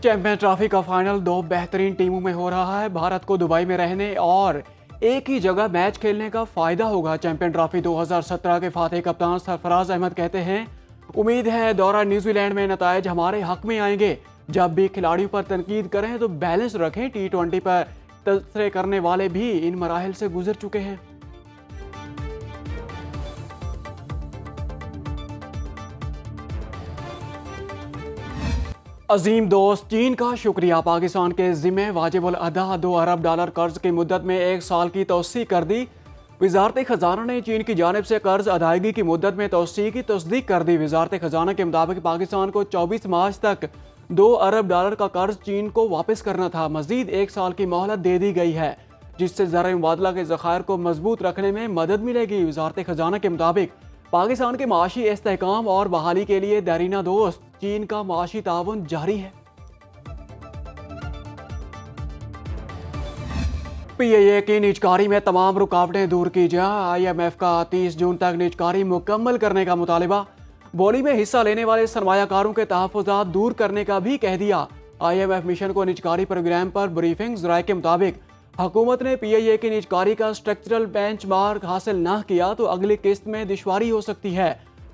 Champion trophy का final दो बेहतरीन टीमों में हो रहा है। भारत को दुबई में रहने और एक ही जगह मैच खेलने का फायदा होगा। चैंपियन ट्रॉफी 2017 के फातेह कप्तान सरफराज अहमद कहते हैं, उम्मीद है दौरा न्यूजीलैंड में नतायज हमारे हक में आएंगे। जब भी खिलाड़ियों पर तनकीद करें तो बैलेंस रखें। T20 पर तबसरे करने वाले भी इन मराहिल से गुजर चुके हैं। अजीम दोस्त चीन का शुक्रिया। पाकिस्तान के जिम्मे वाजिबुल अदा $2 अरब कर्ज की मुद्दत में 1 साल की तौसी कर दी। वजारत खजाना ने चीन की जानिब से कर्ज अदायगी की मुद्दत में तौसी की तस्दीक कर दी। वजारत खजाना के मुताबिक पाकिस्तान को 24 मार्च तक $2 अरब का कर्ज चीन को वापस करना था। मजीद 1 साल की मोहलत दे दी गई है, जिससे ज़र मुबादला के ज़खायर को मजबूत रखने में मदद मिलेगी। वजारत खजाना के मुताबिक पाकिस्तान के माशी इस्तेहकाम और बहाली के लिए दरीना दोस्त चीन का माशी ताउन जारी है। PIA की निजकारी में तमाम रुकावटें दूर की जाए। IMF का 30 जून तक निजकारी मुकम्मल करने का मुतालिबा। बोली में हिस्सा लेने वाले सरमायाकारों के तहफ़्फ़ुज़ात दूर करने का भी कह दिया। IMF मिशन को निजकारी प्रोग्राम पर ब्रीफिंग। ज़राए के मुताबिक हुकूमत ने PIA की निजकारी का स्ट्रक्चरल बेंचमार्क हासिल न किया तो अगली किस्त में दुश्वारी हो सकती है।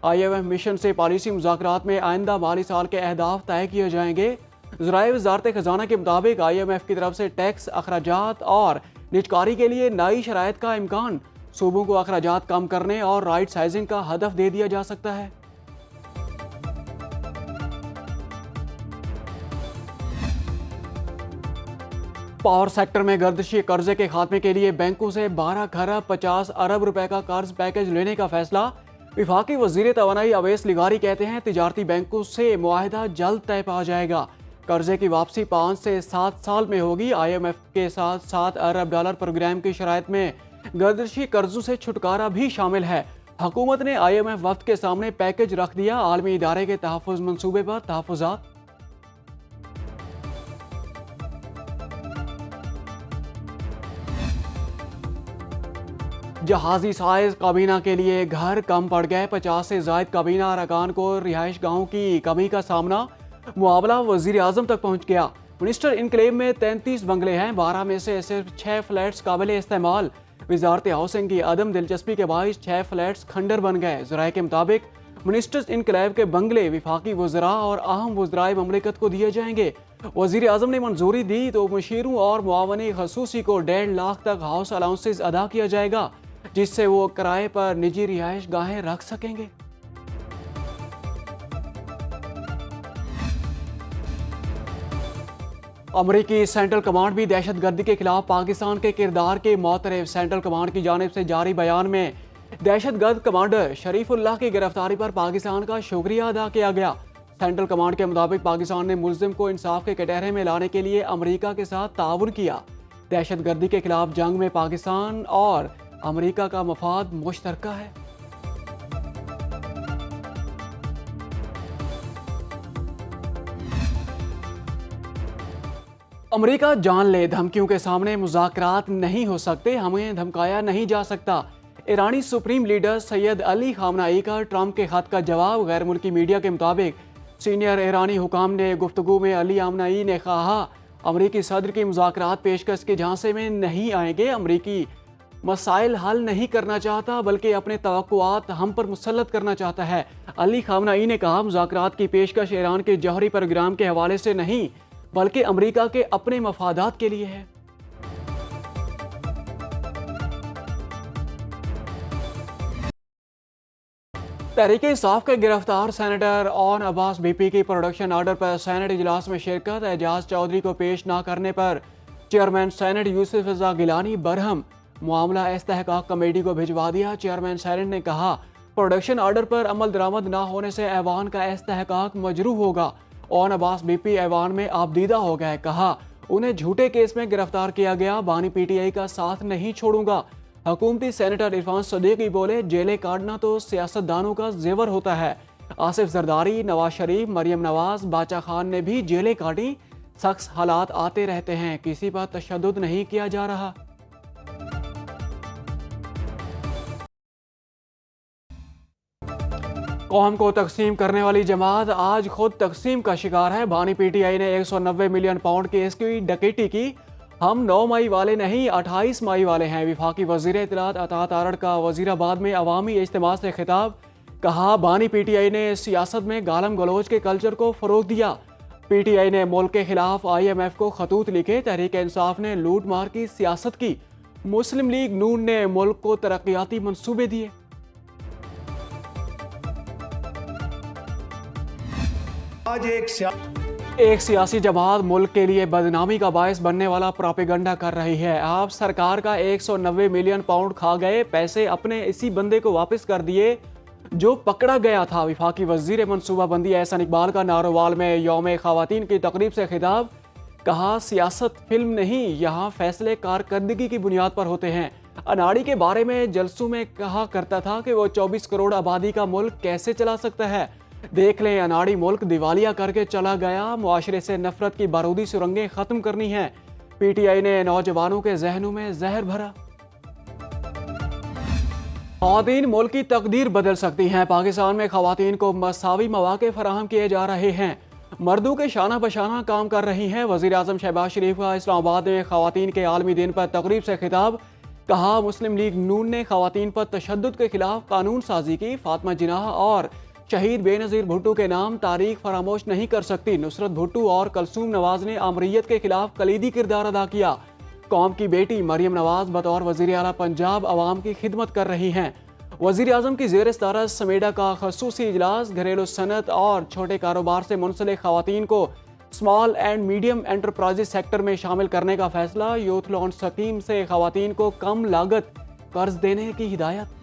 IMF मिशन से पॉलिसी मुज़ाकरात में आइंदा माली साल के अहदाफ तय किए जाएंगे। ज़राए वज़ारत खजाना के मुताबिक IMF की तरफ से टैक्स अखराजात और निजकारी के लिए नई शराइत का इम्कान। सूबों को अखराजात कम करने और राइट साइजिंग का हदफ दे दिया जा सकता है। पावर सेक्टर में गर्दिशी कर्जे के खात्मे के लिए बैंकों से 12 खरब 50 अरब रुपए का कर्ज पैकेज लेने का फैसला। विफाकी वजीर तवानाई अवैस लिगारी कहते हैं, तिजारती बैंकों से मुआहिदा जल्द तय पा जाएगा। कर्जे की वापसी 5 से 7 साल में होगी। IMF के साथ $7 अरब प्रोग्राम की शराइत में गर्दिशी कर्जों से छुटकारा भी शामिल है। हुकूमत ने IMF वफ्द के सामने पैकेज रख दिया। आलमी इदारे के तहफ़्फ़ुज़ मंसूबे पर तहफ़्फ़ुज़ात। जहाजी साइज काबीना के लिए घर कम पड़ गए। 50 से ज़ायद काबीना अरकान को रिहाइश गाहों की कमी का सामना। मुआवला वज़ीर आज़म तक पहुँच गया। मिनिस्टर इनक्लेव में 33 बंगले हैं, 12 में से सिर्फ 6 फ्लैट्स काबिल इस्तेमाल। वजारत हाउसिंग की अदम दिलचस्पी के बायस 6 फ्लैट्स खंडर बन गए। ज़राए के मुताबिक मिनिस्टर्स इनक्लेव के बंगले वफाकी वज़रा और अहम वज़राए ममलिकत को दिए जाएंगे। वज़ीर आज़म ने मंजूरी दी तो मुशीरों और मुआवनी खसूसी को 1.5 लाख तक हाउस अलाउंसेस अदा किया जाएगा, जिससे वो किराए पर निजी रिहाइश गाहें रख सकेंगे। अमरीकी सेंट्रल कमांड भी दहशतगर्दी के खिलाफ पाकिस्तान के किरदार के मोतरफ। सेंट्रल कमांड की जानिब से जारी बयान में दहशतगर्द कमांडर शरीफुल्लाह की गिरफ्तारी पर पाकिस्तान का शुक्रिया अदा किया गया। सेंट्रल कमांड के मुताबिक पाकिस्तान ने मुल्जिम को इंसाफ के कटहरे में लाने के लिए अमरीका के साथ ताउन किया। दहशतगर्दी के खिलाफ जंग में पाकिस्तान और अमरीका का मफाद मुश्तरका है। अमरीका जान ले, धमकियों के सामने मुज़ाकरात नहीं हो सकते, हमें धमकाया नहीं जा सकता। ईरानी supreme leader Sayyid Ali Khamenei का ट्रंप के खत का जवाब। गैर मुल्की मीडिया के मुताबिक सीनियर ईरानी हुकाम ने गुफ्तगू में अली खामनाई ने कहा, अमरीकी सदर की मुज़ाकरात पेशकश के झांसे में नहीं आएंगे। अमरीकी मसाइल हल नहीं करना चाहता बल्कि अपने तवक्कुआत हम पर मुसल्लत करना चाहता है। अली खामनाई ने कहा, मुज़ाकरात की पेशकश ईरान के जौहरी प्रोग्राम के हवाले से नहीं बल्कि अमरीका के अपने मफादात के लिए है। तहरीक इंसाफ के गिरफ्तार सेनेटर ओन अब्बास BP की प्रोडक्शन ऑर्डर पर सेनेट इजलास में शिरकत। एजाज चौधरी को पेश न करने पर चेयरमैन सेनेट यूसुफ रज़ा गिलानी बरहम। मामला इस्तेहकाक कमेटी को भिजवा दिया। चेयरमैन सेनेट ने कहा, प्रोडक्शन ऑर्डर पर अमल दरामद न होने से ऐवान का इस्तेहकाक मजरूह होगा। ओन अब्बास BP ऐवान में आपदीदा हो गए। कहा, उन्हें झूठे केस में गिरफ्तार किया गया, बानी PTI का साथ नहीं छोड़ूंगा। हुकूमती सेनेटर इरफान सदीकी बोले, जेलें काटना तो सियासतदानों का जेवर होता है। आसिफ जरदारी, नवाज शरीफ, मरियम नवाज, बाचा खान ने भी जेलें काटी। सख्त हालात आते रहते हैं, किसी पर तशद्दुद नहीं किया जा रहा। कौम को तकसीम करने वाली जमात आज खुद तकसीम का शिकार है। बानी पीटीआई ने 190 मिलियन पाउंड केस की डकैती की। हम 9 मई वाले नहीं 28 मई वाले हैं। वफाकी वजीर इत्तलात अतात आरड़ का वजीराबाद में अवामी इज्तिमा से खिताब। कहा बानी पीटीआई ने सियासत में गालम गलोच के कल्चर को फरोग दिया। पीटीआई ने मुल्क के खिलाफ IMF को खतूत लिखे। तहरीक इंसाफ ने लूट मार की सियासत की। मुस्लिम लीग नून ने मुल्क को तरक्याती मंसूबे दिए। आज एक सियासी जमात मुल्क के लिए बदनामी का बायस बनने वाला प्रोपेगेंडा कर रही है। आप सरकार का 190 मिलियन पाउंड खा गए, पैसे अपने इसी बंदे को वापस कर दिए जो पकड़ा गया था। वफाकी वजीर मनसूबाबंदी एहसन इकबाल का नारोवाल में यौम खवातीन की तकरीब से खिताब। कहा सियासत फिल्म नहीं, यहाँ फैसले कारकर्दगी की बुनियाद पर होते हैं। अनाड़ी के बारे में जलसों में कहा करता था कि वो 24 करोड़ आबादी का मुल्क कैसे चला सकता है। देख लें, अनाड़ी मुल्क दिवालिया करके चला गया। मुआशरे से नफरत की बारूदी सुरंगें खत्म करनी है। पीटीआई ने नौजवानों के जहनों में जहर भरा। खवातीन मुल्क की तकदीर बदल सकती हैं। पाकिस्तान में खवातीन को मसावी मौके फराहम किए जा रहे हैं। मर्दों के शाना बशाना काम कर रही हैं। वज़ीर आज़म शहबाज शरीफ का इस्लामाबाद में खवातीन के आलमी दिन पर तकरीब से खिताब। कहा मुस्लिम लीग नून ने खवातीन पर तशद्दुद के खिलाफ कानून साजी की। फातिमा जिनाह और शहीद बेनज़ीर भुट्टो के नाम तारीख फरामोश नहीं कर सकती। नुसरत भुट्टो और कलसूम नवाज ने आमरीयत के खिलाफ कलीदी किरदार अदा किया। कौम की बेटी मरियम नवाज बतौर वज़ीर आला पंजाब अवाम की खिदमत कर रही हैं। वज़ीर आज़म की ज़ेर सदारत समेडा का खसूसी इजलास। घरेलू सनत और छोटे कारोबार से मुंसलिक खवातीन को small and medium enterprises sector में शामिल करने का फैसला। यूथ लोन स्कीम से खवातीन को कम लागत कर्ज देने की हिदायत।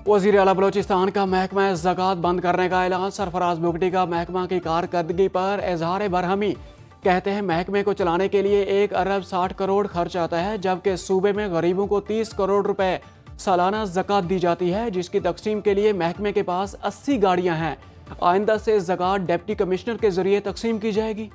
वज़ीर आला बलोचिस्तान का महकमा ज़कात बंद करने का ऐलान। सरफराज बुगटी का महकमा की कारकर्दगी पर इजहार बरहमी। कहते हैं महकमे को चलाने के लिए 1 अरब 60 करोड़ खर्च आता है, जबकि सूबे में गरीबों को 30 करोड़ रुपए सालाना ज़कात दी जाती है, जिसकी तकसीम के लिए महकमे के पास 80 गाड़ियाँ हैं। आइंदा से ज़कात डिप्टी कमिश्नर के जरिए तकसीम की जाएगी।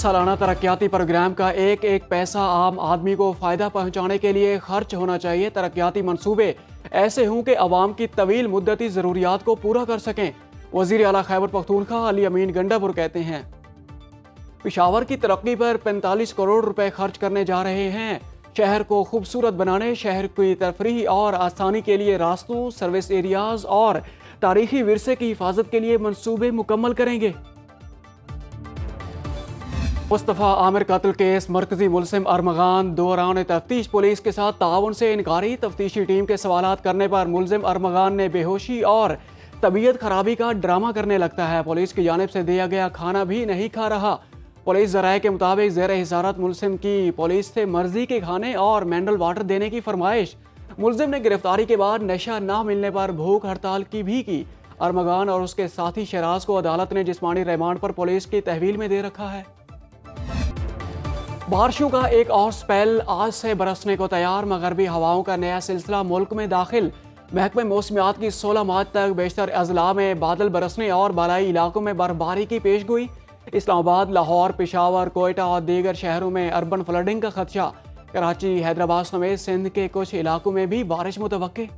सालाना तरक्याती प्रोग्राम का एक एक पैसा आम आदमी को फ़ायदा पहुंचाने के लिए खर्च होना चाहिए। तरक्याती मंसूबे ऐसे हों कि अवाम की तवील मुद्दती ज़रूरियात को पूरा कर सकें। वज़ीर आला खैबर पख्तूनख्वा अली अमीन गंडापुर कहते हैं पेशावर की तरक्की पर 45 करोड़ रुपए खर्च करने जा रहे हैं। शहर को खूबसूरत बनाने, शहर की तफरीह और आसानी के लिए रास्तों, सर्विस एरियाज और तारीखी विरसे की हिफाजत के लिए मंसूबे मुकम्मल करेंगे। मुस्तफ़ा आमिर कत्ल केस मरकजी मुलजिम अरमगान दौरान तफ्तीश पुलिस के साथ ताउन से इनकारी। तफ्तीशी टीम के सवालात करने पर मुलजिम अरमगान ने बेहोशी और तबीयत खराबी का ड्रामा करने लगता है। पुलिस की जानिब से दिया गया खाना भी नहीं खा रहा। पुलिस ज़राए के मुताबिक ज़ेर हिसारत मुलजिम की पुलिस से मर्जी के खाने और मिनरल वाटर देने की फरमाइश। मुलजिम ने गिरफ्तारी के बाद नशा ना मिलने पर भूख हड़ताल की। अरमगान और उसके साथी शराज को अदालत ने जिस्मानी रिमांड पर पुलिस की तहवील में दे रखा है। बारिशों का एक और स्पेल आज से बरसने को तैयार। मगरबी हवाओं का नया सिलसिला मुल्क में दाखिल। महकमे मौसमियात की 16 मार्च तक बेशतर अजला में बादल बरसने और बालाई इलाकों में बर्फबारी की पेशगोई। इस्लामाबाद, लाहौर, पेशावर, कोयटा और दीगर शहरों में अर्बन फ्लडिंग का खदशा। कराची, हैदराबाद समेत सिंध के कुछ इलाकों में भी बारिश मुतवक्के।